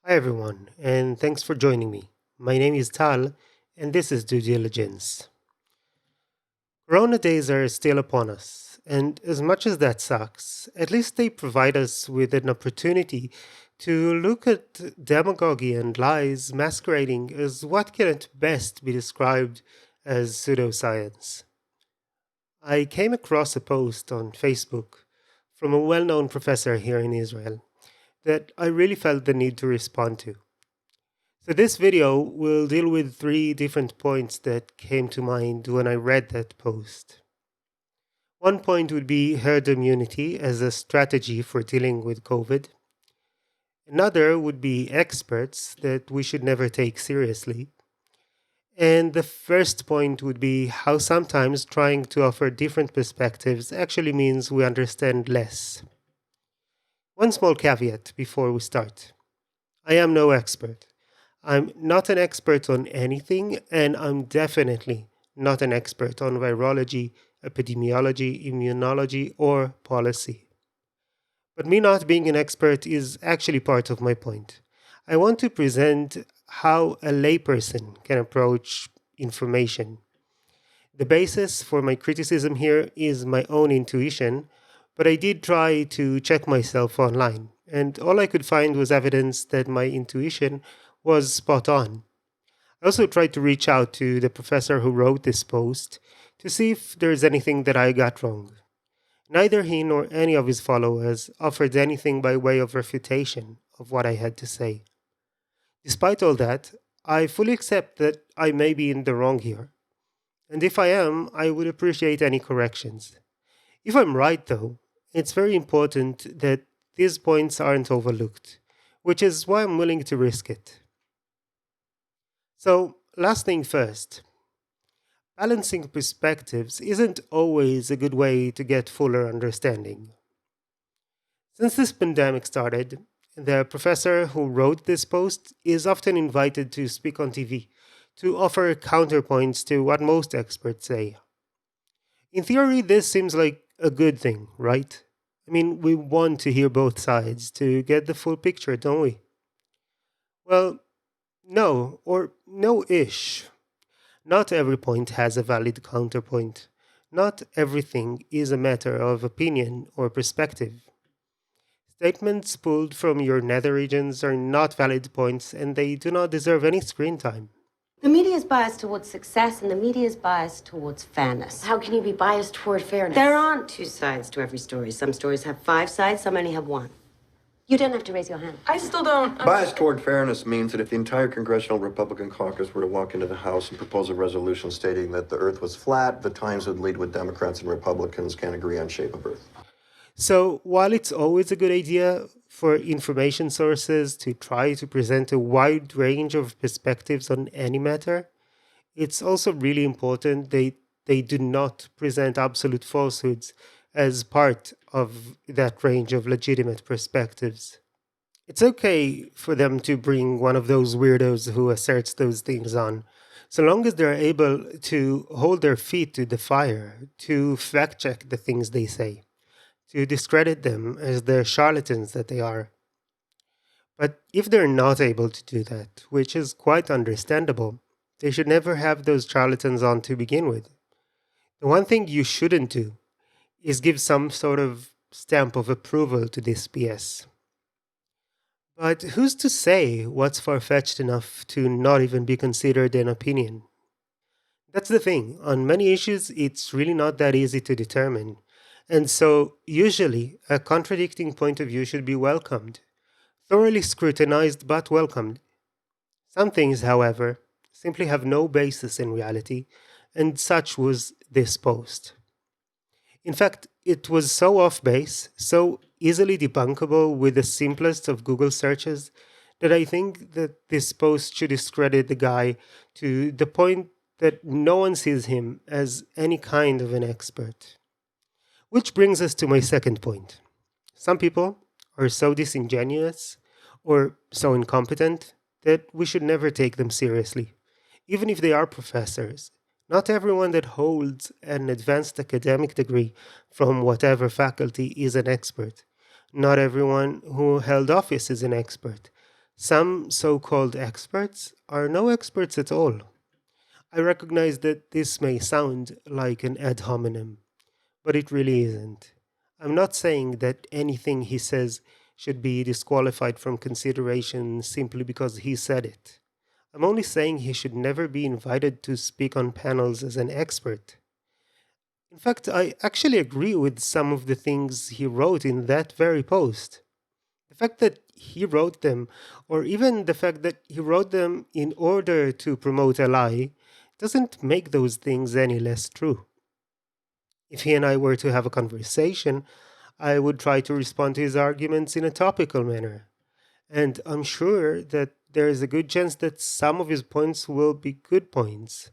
Hi, everyone, and thanks for joining me. My name is Tal, and this is Due Diligence. Corona days are still upon us, and as much as that sucks, at least they provide us with an opportunity to look at demagoguery and lies masquerading as what can at best be described as pseudoscience. I came across a post on Facebook from a well known professor here in Israel that I really felt the need to respond to. So, this video will deal with three different points that came to mind when I read that post. One point would be herd immunity as a strategy for dealing with COVID. Another would be experts that we should never take seriously. And the first point would be how sometimes trying to offer different perspectives actually means we understand less. One small caveat before we start: I am no expert. I'm not an expert on anything, and I'm definitely not an expert on virology, epidemiology, immunology, or policy. But me not being an expert is actually part of my point. I want to present how a layperson can approach information. The basis for my criticism here is my own intuition, but I did try to check myself online, and all I could find was evidence that my intuition was spot on. I also tried to reach out to the professor who wrote this post to see if there's anything that I got wrong. Neither he nor any of his followers offered anything by way of refutation of what I had to say. Despite all that, I fully accept that I may be in the wrong here. And if I am, I would appreciate any corrections. If I'm right, though, it's very important that these points aren't overlooked, which is why I'm willing to risk it. So, last thing first, balancing perspectives isn't always a good way to get fuller understanding. Since this pandemic started, the professor who wrote this post is often invited to speak on TV to offer counterpoints to what most experts say. In theory, this seems like a good thing, right? I mean, we want to hear both sides to get the full picture, don't we? Well, no, or no ish. Not every point has a valid counterpoint. Not everything is a matter of opinion or perspective. Statements pulled from your nether regions are not valid points and they do not deserve any screen time. The media is biased towards success and the media is biased towards fairness. How can you be biased toward fairness? There aren't two sides to every story. Some stories have five sides, some only have one. You don't have to raise your hand. I still don't. Bias toward fairness means that if the entire congressional Republican caucus were to walk into the House and propose a resolution stating that the Earth was flat, the Times would lead with Democrats and Republicans can't agree on shape of Earth. So, while it's always a good idea for information sources to try to present a wide range of perspectives on any matter, it's also really important they do not present absolute falsehoods as part of that range of legitimate perspectives. It's okay for them to bring one of those weirdos who asserts those things on, so long as they're able to hold their feet to the fire, to fact check the things they say, to discredit them as the charlatans that they are. But if they're not able to do that, which is quite understandable, they should never have those charlatans on to begin with. The one thing you shouldn't do is give some sort of stamp of approval to this BS. But who's to say what's far fetched enough to not even be considered an opinion? That's the thing. On many issues, it's really not that easy to determine. And so, usually, a contradicting point of view should be welcomed, thoroughly scrutinized but welcomed. Some things, however, simply have no basis in reality, and such was this post. In fact, it was so off base, so easily debunkable with the simplest of Google searches, that I think that this post should discredit the guy to the point that no one sees him as any kind of an expert. Which brings us to my second point. Some people are so disingenuous or so incompetent that we should never take them seriously, even if they are professors. Not everyone that holds an advanced academic degree from whatever faculty is an expert. Not everyone who held office is an expert. Some so called experts are no experts at all. I recognize that this may sound like an ad hominem, but it really isn't. I'm not saying that anything he says should be disqualified from consideration simply because he said it. I'm only saying he should never be invited to speak on panels as an expert. In fact, I actually agree with some of the things he wrote in that very post. The fact that he wrote them, or even the fact that he wrote them in order to promote a lie, doesn't make those things any less true. If he and I were to have a conversation, I would try to respond to his arguments in a topical manner. And I'm sure that there is a good chance that some of his points will be good points.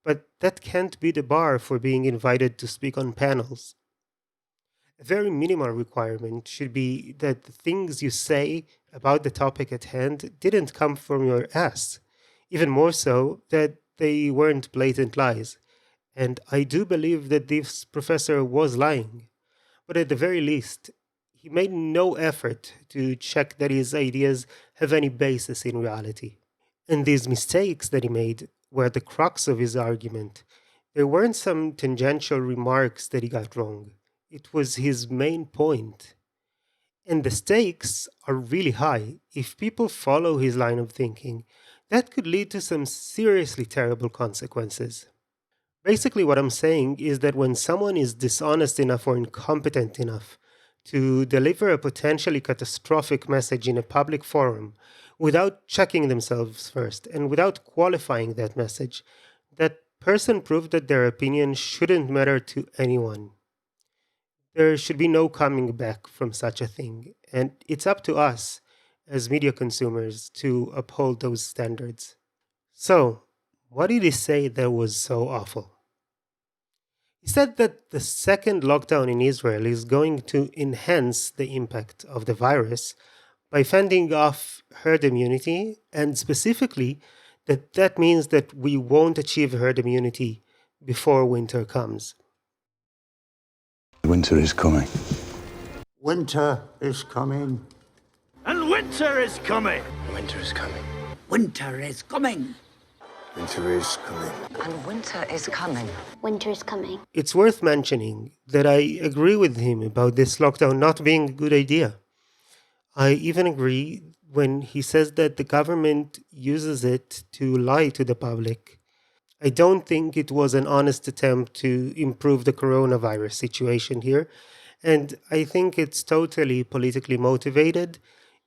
But that can't be the bar for being invited to speak on panels. A very minimal requirement should be that the things you say about the topic at hand didn't come from your ass. Even more so, that they weren't blatant lies. And I do believe that this professor was lying. But at the very least, he made no effort to check that his ideas have any basis in reality. And these mistakes that he made were the crux of his argument. There weren't some tangential remarks that he got wrong. It was his main point. And the stakes are really high. If people follow his line of thinking, that could lead to some seriously terrible consequences. Basically, what I'm saying is that when someone is dishonest enough or incompetent enough to deliver a potentially catastrophic message in a public forum without checking themselves first and without qualifying that message, that person proved that their opinion shouldn't matter to anyone. There should be no coming back from such a thing, and it's up to us as media consumers to uphold those standards. So, what did he say that was so awful? He said that the second lockdown in Israel is going to enhance the impact of the virus by fending off herd immunity, and specifically that means that we won't achieve herd immunity before winter comes. Winter is coming. Winter is coming. And winter is coming. Winter is coming. Winter is coming. Winter is coming. And winter is coming. Winter is coming. It's worth mentioning that I agree with him about this lockdown not being a good idea. I even agree when he says that the government uses it to lie to the public. I don't think it was an honest attempt to improve the coronavirus situation here, and I think it's totally politically motivated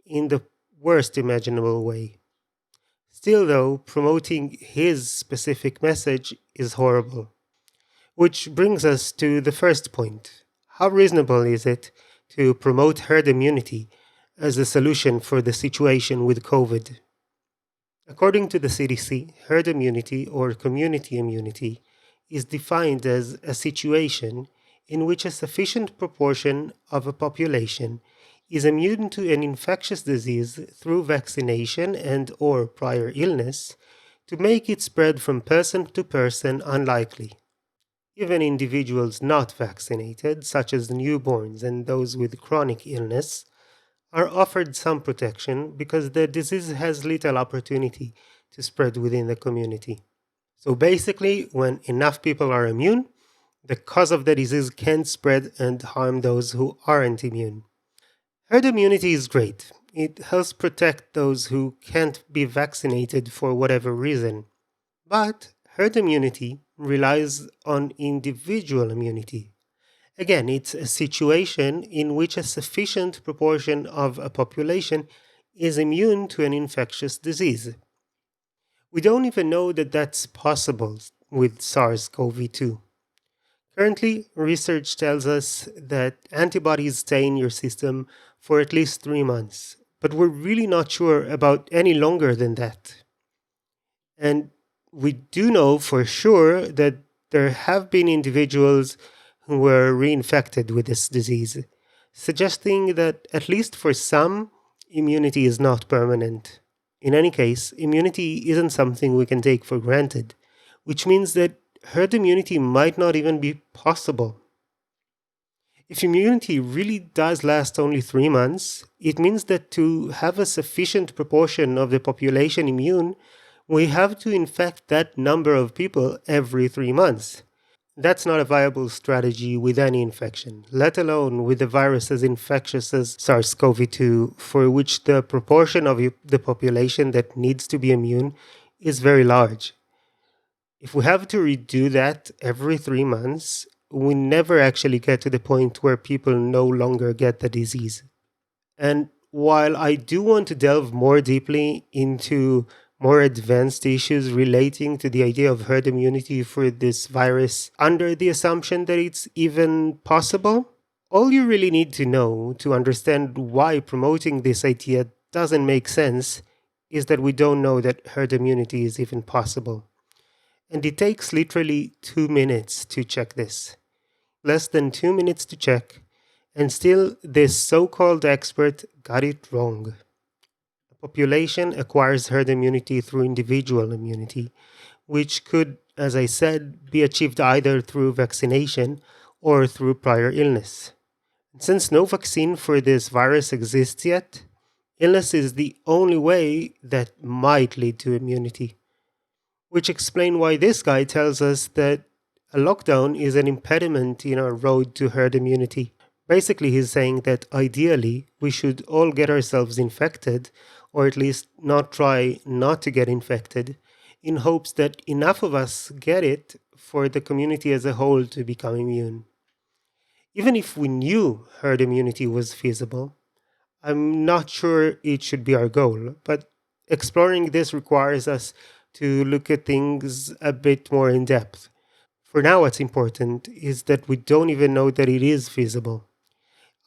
in the worst imaginable way. Still, though, promoting his specific message is horrible. Which brings us to the first point. How reasonable is it to promote herd immunity as a solution for the situation with COVID? According to the CDC, herd immunity or community immunity is defined as a situation in which a sufficient proportion of a population is immune to an infectious disease through vaccination and or prior illness to make its spread from person to person unlikely. Even individuals not vaccinated, such as newborns and those with chronic illness, are offered some protection because the disease has little opportunity to spread within the community. So basically, when enough people are immune, the cause of the disease can spread and harm those who aren't immune. Herd immunity is great. It helps protect those who can't be vaccinated for whatever reason. But herd immunity relies on individual immunity. Again, it's a situation in which a sufficient proportion of a population is immune to an infectious disease. We don't even know that that's possible with SARS-CoV-2. Currently, research tells us that antibodies stay in your system for at least 3 months, but we're really not sure about any longer than that. And we do know for sure that there have been individuals who were reinfected with this disease, suggesting that at least for some, immunity is not permanent. In any case, immunity isn't something we can take for granted, which means that herd immunity might not even be possible. If immunity really does last only 3 months, it means that to have a sufficient proportion of the population immune, we have to infect that number of people every 3 months. That's not a viable strategy with any infection, let alone with a virus as infectious as SARS-CoV-2, for which the proportion of the population that needs to be immune is very large. If we have to redo that every 3 months, we never actually get to the point where people no longer get the disease. And while I do want to delve more deeply into more advanced issues relating to the idea of herd immunity for this virus under the assumption that it's even possible, all you really need to know to understand why promoting this idea doesn't make sense is that we don't know that herd immunity is even possible. And it takes literally 2 minutes to check this. Less than 2 minutes to check, and still this so-called expert got it wrong. A population acquires herd immunity through individual immunity, which could, as I said, be achieved either through vaccination or through prior illness. Since no vaccine for this virus exists yet, illness is the only way that might lead to immunity. Which explain why this guy tells us that a lockdown is an impediment in our road to herd immunity. Basically, he's saying that ideally, we should all get ourselves infected, or at least not try not to get infected, in hopes that enough of us get it for the community as a whole to become immune. Even if we knew herd immunity was feasible, I'm not sure it should be our goal, but exploring this requires us to look at things a bit more in depth. For now, what's important is that we don't even know that it is feasible.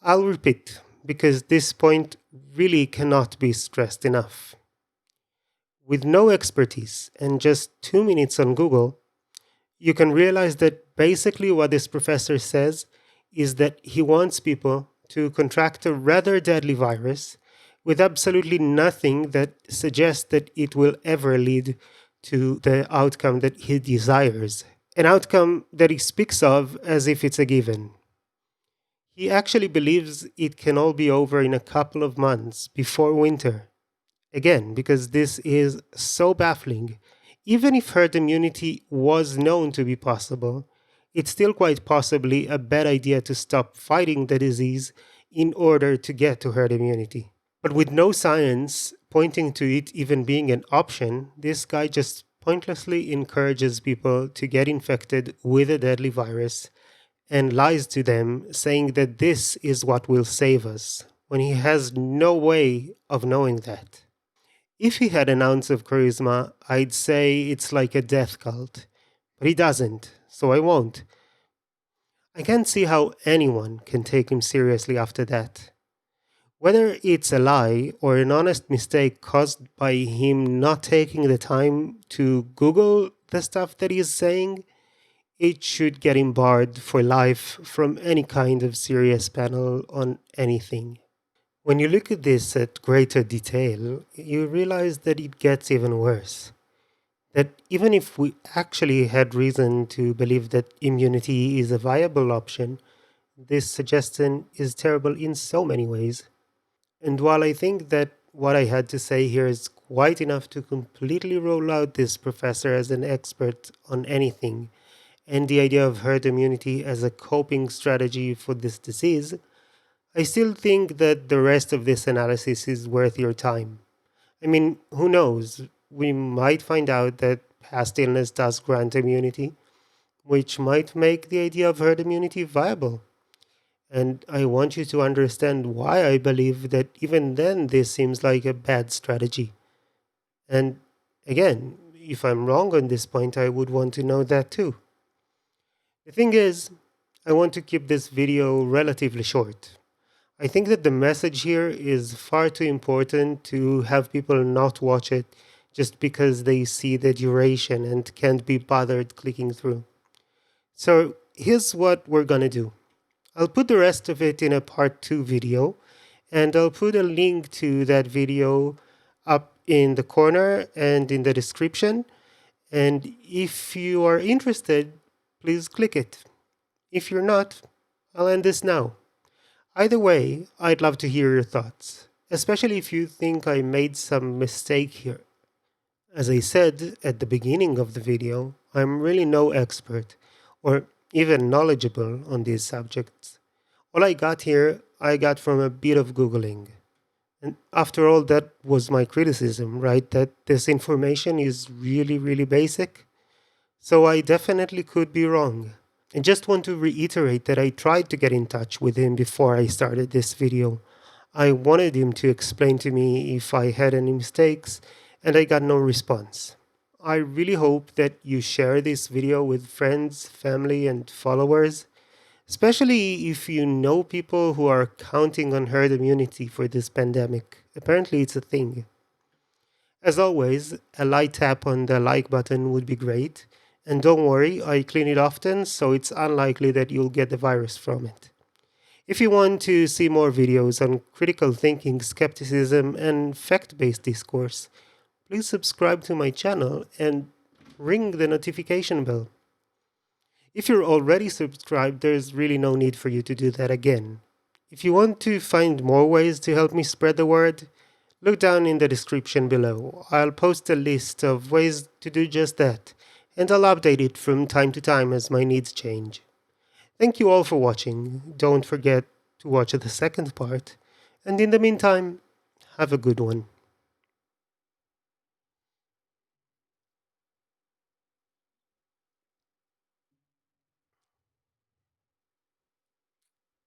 I'll repeat, because this point really cannot be stressed enough. With no expertise and just 2 minutes on Google, you can realize that basically what this professor says is that he wants people to contract a rather deadly virus with absolutely nothing that suggests that it will ever lead to the outcome that he desires, an outcome that he speaks of as if it's a given. He actually believes it can all be over in a couple of months before winter. Again, because this is so baffling. Even if herd immunity was known to be possible, it's still quite possibly a bad idea to stop fighting the disease in order to get to herd immunity. But with no science pointing to it even being an option, this guy just pointlessly encourages people to get infected with a deadly virus and lies to them saying that this is what will save us, when he has no way of knowing that. If he had an ounce of charisma, I'd say it's like a death cult, but he doesn't, so I won't. I can't see how anyone can take him seriously after that. Whether it's a lie or an honest mistake caused by him not taking the time to Google the stuff that he's saying, it should get him barred for life from any kind of serious panel on anything. When you look at this at greater detail, you realize that it gets even worse. That even if we actually had reason to believe that immunity is a viable option, this suggestion is terrible in so many ways. And while I think that what I had to say here is quite enough to completely rule out this professor as an expert on anything, and the idea of herd immunity as a coping strategy for this disease, I still think that the rest of this analysis is worth your time. I mean, who knows? We might find out that past illness does grant immunity, which might make the idea of herd immunity viable. And I want you to understand why I believe that even then this seems like a bad strategy. And again, if I'm wrong on this point, I would want to know that too. The thing is, I want to keep this video relatively short. I think that the message here is far too important to have people not watch it just because they see the duration and can't be bothered clicking through. So here's what we're gonna do. I'll put the rest of it in a part 2 video, and I'll put a link to that video up in the corner and in the description. And if you are interested, please click it. If you're not, I'll end this now. Either way, I'd love to hear your thoughts, especially if you think I made some mistake here. As I said at the beginning of the video, I'm really no expert or even knowledgeable on these subjects. All I got here, I got from a bit of Googling. And after all, that was my criticism, right? That this information is really, really basic. So I definitely could be wrong. I just want to reiterate that I tried to get in touch with him before I started this video. I wanted him to explain to me if I had any mistakes, and I got no response. I really hope that you share this video with friends, family, and followers, especially if you know people who are counting on herd immunity for this pandemic. Apparently, it's a thing. As always, a light tap on the like button would be great. And don't worry, I clean it often, so it's unlikely that you'll get the virus from it. If you want to see more videos on critical thinking, skepticism, and fact-based discourse, please subscribe to my channel and ring the notification bell. If you're already subscribed, there's really no need for you to do that again. If you want to find more ways to help me spread the word, look down in the description below. I'll post a list of ways to do just that, and I'll update it from time to time as my needs change. Thank you all for watching. Don't forget to watch the second part, and in the meantime, have a good one.